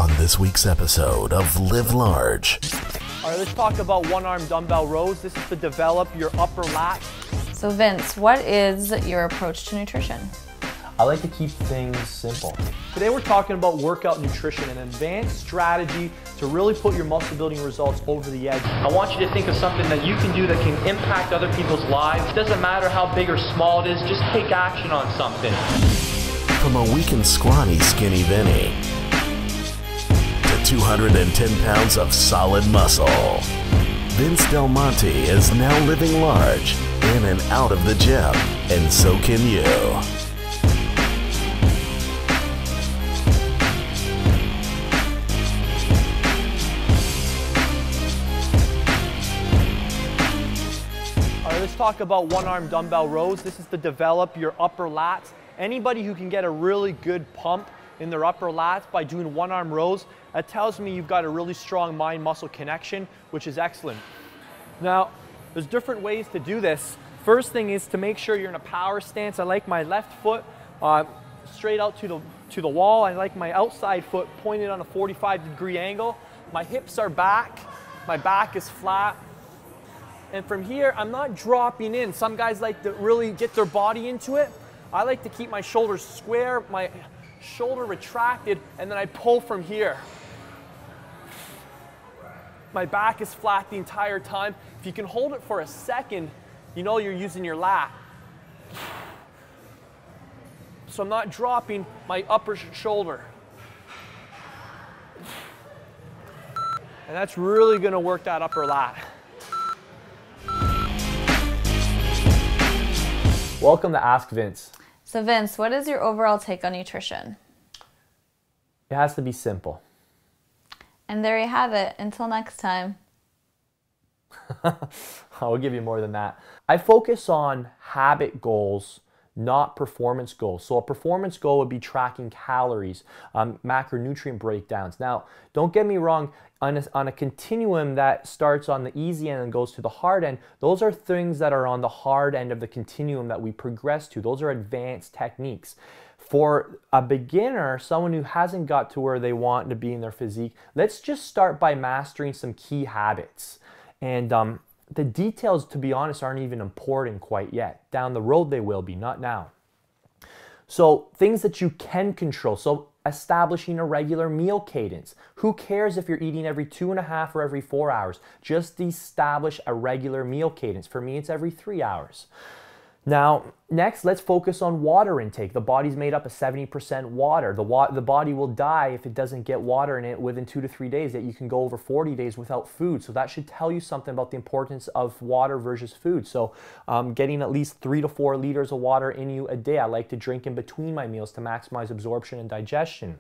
on this week's episode of Live Large. All right, let's talk about one-arm dumbbell rows. This is to develop your upper lat. So Vince, what is your approach to nutrition? I like to keep things simple. Today we're talking about workout nutrition, an advanced strategy to really put your muscle building results over the edge. I want you to think of something that you can do that can impact other people's lives. It doesn't matter how big or small it is, just take action on something. From a weak and scrawny Skinny Vinny to 210 pounds of solid muscle, Vince Del Monte is now living large in and out of the gym, and so can you. Let's talk about one-arm dumbbell rows. This is to develop your upper lats. Anybody who can get a really good pump in their upper lats by doing one-arm rows, that tells me you've got a really strong mind-muscle connection, which is excellent. Now, there's different ways to do this. First thing is to make sure you're in a power stance. I like my left foot straight out to the wall. I like my outside foot pointed on a 45-degree angle. My hips are back. My back is flat. And from here, I'm not dropping in. Some guys like to really get their body into it. I like to keep my shoulders square, my shoulder retracted, and then I pull from here. My back is flat the entire time. If you can hold it for a second, you know you're using your lat. So I'm not dropping my upper shoulder. And that's really gonna work that upper lat. Welcome to Ask Vince. So Vince, what is your overall take on nutrition? It has to be simple. And there you have it. Until next time. I'll give you more than that. I focus on habit goals, not performance goals. So a performance goal would be tracking calories, macronutrient breakdowns. Now, don't get me wrong, on a continuum that starts on the easy end and goes to the hard end, those are things that are on the hard end of the continuum that we progress to. Those are advanced techniques. For a beginner, someone who hasn't got to where they want to be in their physique, let's just start by mastering some key habits. And the details, to be honest, aren't even important quite yet. Down the road they will be, not now. So things that you can control. So establishing a regular meal cadence. Who cares if you're eating every 2.5 or every 4 hours? Just establish a regular meal cadence. For me, it's every 3 hours. Now, next, let's focus on water intake. The body's made up of 70% water. The body will die if it doesn't get water in it within 2 to 3 days, yet you can go over 40 days without food. So that should tell you something about the importance of water versus food. So getting at least 3 to 4 liters of water in you a day. I like to drink in between my meals to maximize absorption and digestion.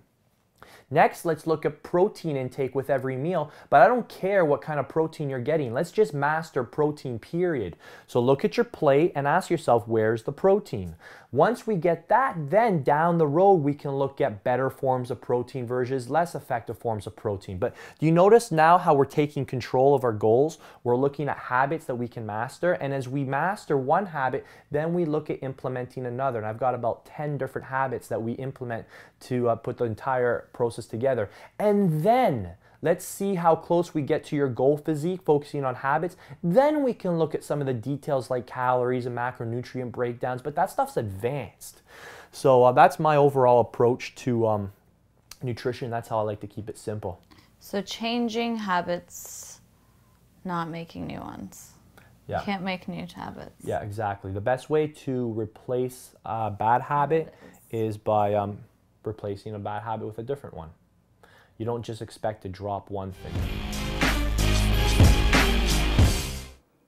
Next, let's look at protein intake with every meal, but I don't care what kind of protein you're getting. Let's just master protein, period. So look at your plate and ask yourself, where's the protein? Once we get that, then down the road, we can look at better forms of protein versus less effective forms of protein. But do you notice now how we're taking control of our goals? We're looking at habits that we can master, and as we master one habit, then we look at implementing another. And I've got about 10 different habits that we implement to put the entire process together. And then let's see how close we get to your goal physique, focusing on habits. Then we can look at some of the details like calories and macronutrient breakdowns, but that stuff's advanced. So that's my overall approach to nutrition. That's how I like to keep it simple. So changing habits, not making new ones. Yeah. You can't make new habits. Yeah, exactly. The best way to replace a bad habit is by replacing a bad habit with a different one. You don't just expect to drop one thing.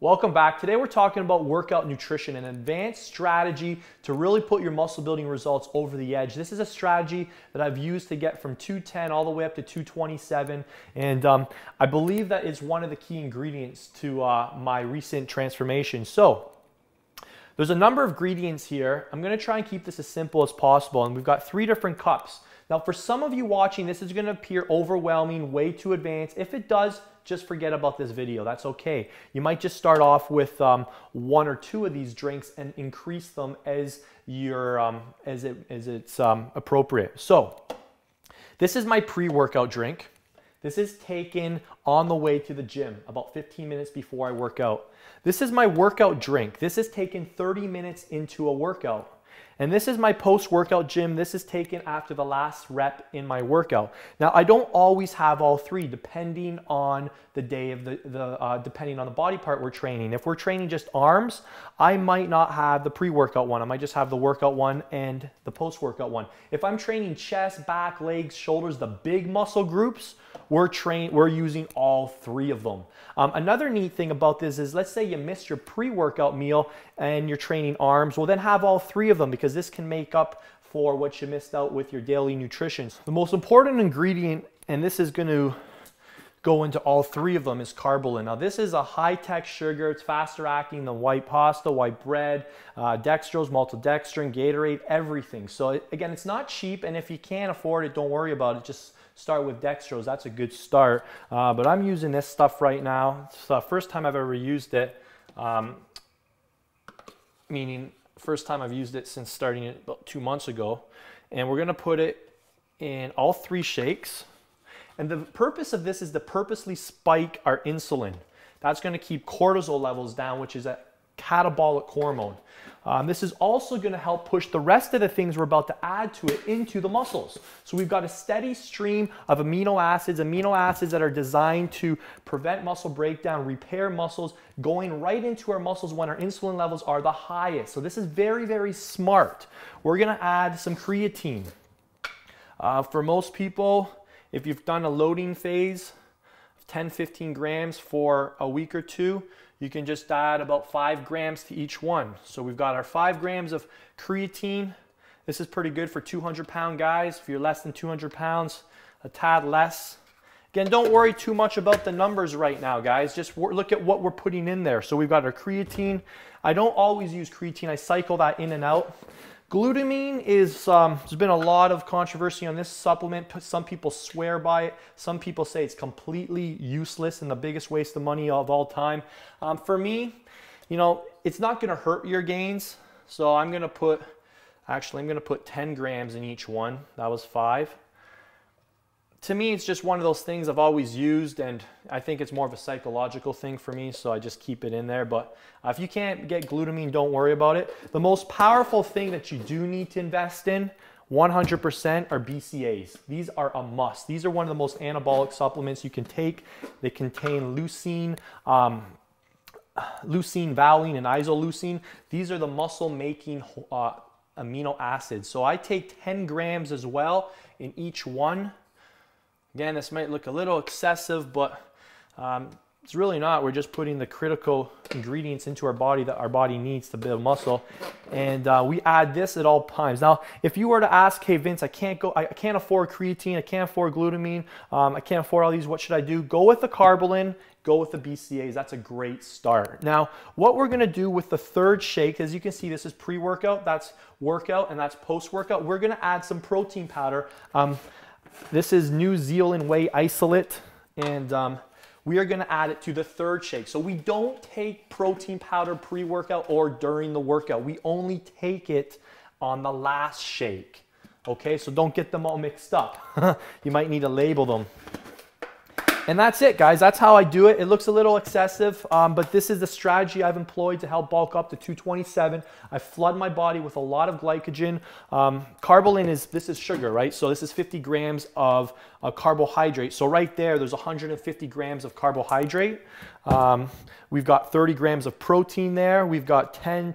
Welcome back. Today we're talking about workout nutrition, an advanced strategy to really put your muscle building results over the edge. This is a strategy that I've used to get from 210 all the way up to 227, and I believe that is one of the key ingredients to my recent transformation. So there's a number of ingredients here. I'm going to try and keep this as simple as possible, and we've got 3 different cups. Now, for some of you watching, this is going to appear overwhelming, way too advanced. If it does, just forget about this video. That's okay. You might just start off with 1 or 2 of these drinks and increase them as it's appropriate. So This is my pre-workout drink. This is taken on the way to the gym, about 15 minutes before I work out. This is my workout drink. This is taken 30 minutes into a workout. And this is my post-workout gym. This is taken after the last rep in my workout. Now, I don't always have all three, depending on the day of depending on the body part we're training. If we're training just arms, I might not have the pre-workout one. I might just have the workout one and the post-workout one. If I'm training chest, back, legs, shoulders, the big muscle groups, we're using all three of them. Another neat thing about this is, let's say you missed your pre-workout meal and you're training arms, well then have all three of them, because this can make up for what you missed out with your daily nutrition. The most important ingredient, and this is going to go into all three of them, is carbolin. Now this is a high-tech sugar. It's faster acting than white pasta, white bread, dextrose, maltodextrin, Gatorade, everything. So again, it's not cheap, and if you can't afford it, don't worry about it. Just start with dextrose. That's a good start. But I'm using this stuff right now. It's the first time I've ever used it, meaning first time I've used it since starting it about 2 months ago. And we're gonna put it in all three shakes. And the purpose of this is to purposely spike our insulin. That's gonna keep cortisol levels down, which is a catabolic hormone. This is also going to help push the rest of the things we're about to add to it into the muscles. So we've got a steady stream of amino acids that are designed to prevent muscle breakdown, repair muscles, going right into our muscles when our insulin levels are the highest. So this is very, very smart. We're going to add some creatine. For most people, if you've done a loading phase of 10-15 grams for a week or two, you can just add about 5 grams to each one. So we've got our 5 grams of creatine. This is pretty good for 200-pound guys. If you're less than 200 pounds, a tad less. Again, don't worry too much about the numbers right now, guys. Just look at what we're putting in there. So we've got our creatine. I don't always use creatine. I cycle that in and out. Glutamine is, there's been a lot of controversy on this supplement. Some people swear by it. Some people say it's completely useless and the biggest waste of money of all time. For me, you know, it's not going to hurt your gains. So I'm going to put, actually, I'm going to put 10 grams in each one. That was 5. To me, it's just one of those things I've always used, and I think it's more of a psychological thing for me, so I just keep it in there. But if you can't get glutamine, don't worry about it. The most powerful thing that you do need to invest in 100% are BCAAs. These are a must. These are one of the most anabolic supplements you can take. They contain leucine, leucine, valine, and isoleucine. These are the muscle-making amino acids. So I take 10 grams as well in each one. Again, this might look a little excessive, but it's really not. We're just putting the critical ingredients into our body that our body needs to build muscle. And we add this at all times. Now, if you were to ask, hey, Vince, I can't afford creatine, I can't afford glutamine, I can't afford all these, what should I do? Go with the carbolin, go with the BCAAs. That's a great start. Now, what we're gonna do with the third shake, as you can see, this is pre-workout, that's workout, and that's post-workout. We're gonna add some protein powder. This is New Zealand whey isolate, and we are going to add it to the third shake. So we don't take protein powder pre-workout or during the workout. We only take it on the last shake. Okay, so don't get them all mixed up. You might need to label them. And that's it, guys. That's how I do it. It looks a little excessive, but this is the strategy I've employed to help bulk up to 227. I flood my body with a lot of glycogen. Carbolin this is sugar, right? So this is 50 grams of carbohydrate. So right there's 150 grams of carbohydrate. We've got 30 grams of protein there. We've got 10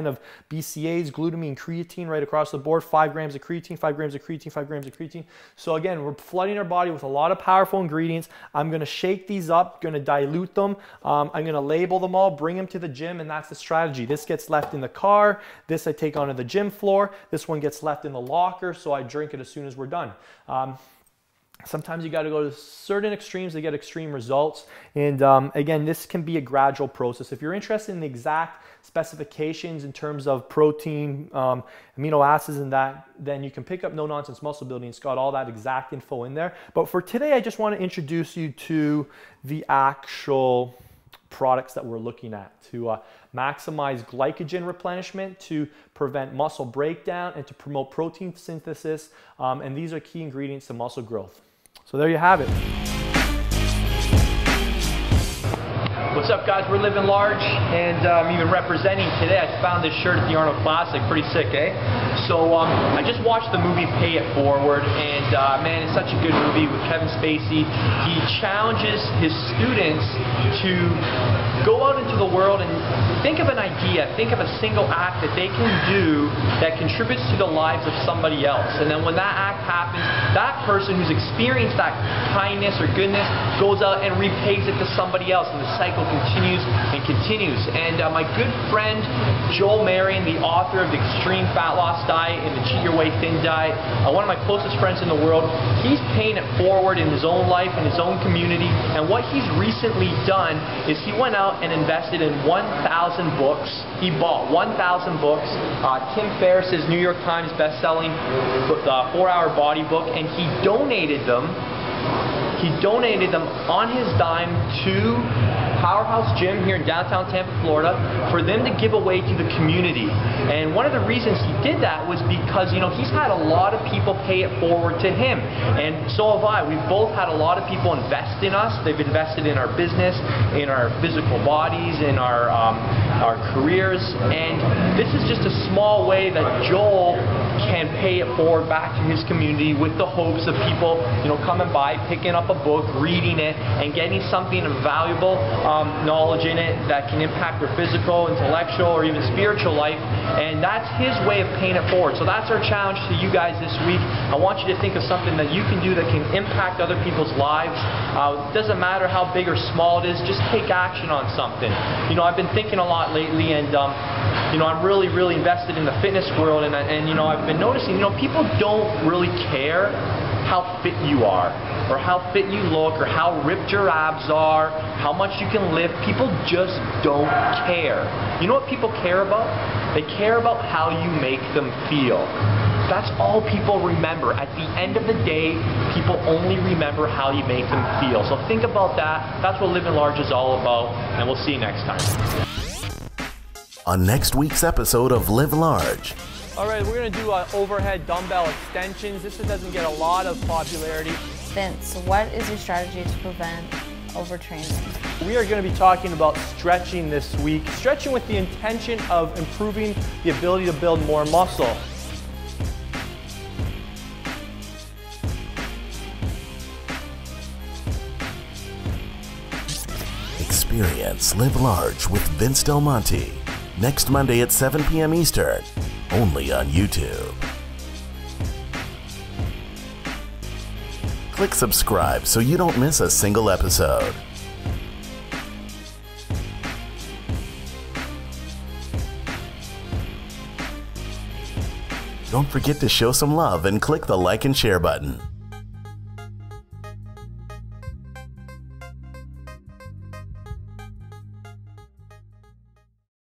of BCAAs, glutamine, creatine right across the board. 5 grams of creatine, 5 grams of creatine, 5 grams of creatine. So again, we're flooding our body with a lot of powerful ingredients. I'm going to shake these up, going to dilute them. I'm going to label them all, bring them to the gym, and that's the strategy. This gets left in the car. This I take onto the gym floor. This one gets left in the locker, so I drink it as soon as we're done. Sometimes you got to go to certain extremes to get extreme results. And again, this can be a gradual process. If you're interested in the exact specifications in terms of protein, amino acids and that, then you can pick up No Nonsense Muscle Building. It's got all that exact info in there. But for today, I just want to introduce you to the actual products that we're looking at to maximize glycogen replenishment, to prevent muscle breakdown, and to promote protein synthesis. And these are key ingredients to muscle growth. So there you have it. What's up, guys? We're living large, and I'm even representing today. I found this shirt at the Arnold Classic. Pretty sick, eh? So I just watched the movie Pay It Forward, and man, it's such a good movie with Kevin Spacey. He challenges his students to go out into the world and think of an idea, think of a single act that they can do that contributes to the lives of somebody else. And then when that act happens, that person who's experienced that kindness or goodness goes out and repays it to somebody else, and the cycle continues and continues. And my good friend Joel Marion, the author of the Extreme Fat Loss Diet and the Cheat Your Way Thin Diet, one of my closest friends in the world, he's paying it forward in his own life, in his own community. And what he's recently done is he went out and invested in 1,000 books. He bought 1,000 books. Tim Ferriss's New York Times best-selling 4-Hour Body book, and he donated them. He donated them on his dime to Powerhouse Gym here in downtown Tampa, Florida, for them to give away to the community. And one of the reasons he did that was because, you know, he's had a lot of people pay it forward to him, and so have I. We've both had a lot of people invest in us. They've invested in our business, in our physical bodies, in our careers, and this is just a small way that Joel can pay it forward back to his community, with the hopes of people, you know, coming by, picking up a book, reading it, and getting something of valuable knowledge in it that can impact their physical, intellectual, or even spiritual life. And that's his way of paying it forward. So that's our challenge to you guys this week. I want you to think of something that you can do that can impact other people's lives. It doesn't matter how big or small it is, just take action on something. You know, I've been thinking a lot lately, and you know, I'm really invested in the fitness world, and you know, I've been noticing, you know, people don't really care how fit you are, or how fit you look, or how ripped your abs are, how much you can lift. People just don't care. You know what people care about? They care about how you make them feel. That's all people remember. At the end of the day, people only remember how you make them feel. So think about that. That's what Living Large is all about, and we'll see you next time. On next week's episode of Live Large. All right, we're gonna do overhead dumbbell extensions. This doesn't get a lot of popularity. Vince, what is your strategy to prevent overtraining? We are gonna be talking about stretching this week. Stretching with the intention of improving the ability to build more muscle. Experience Live Large with Vince Del Monte. Next Monday at 7 p.m. Eastern. Only on YouTube. Click subscribe so you don't miss a single episode. Don't forget to show some love and click the like and share button.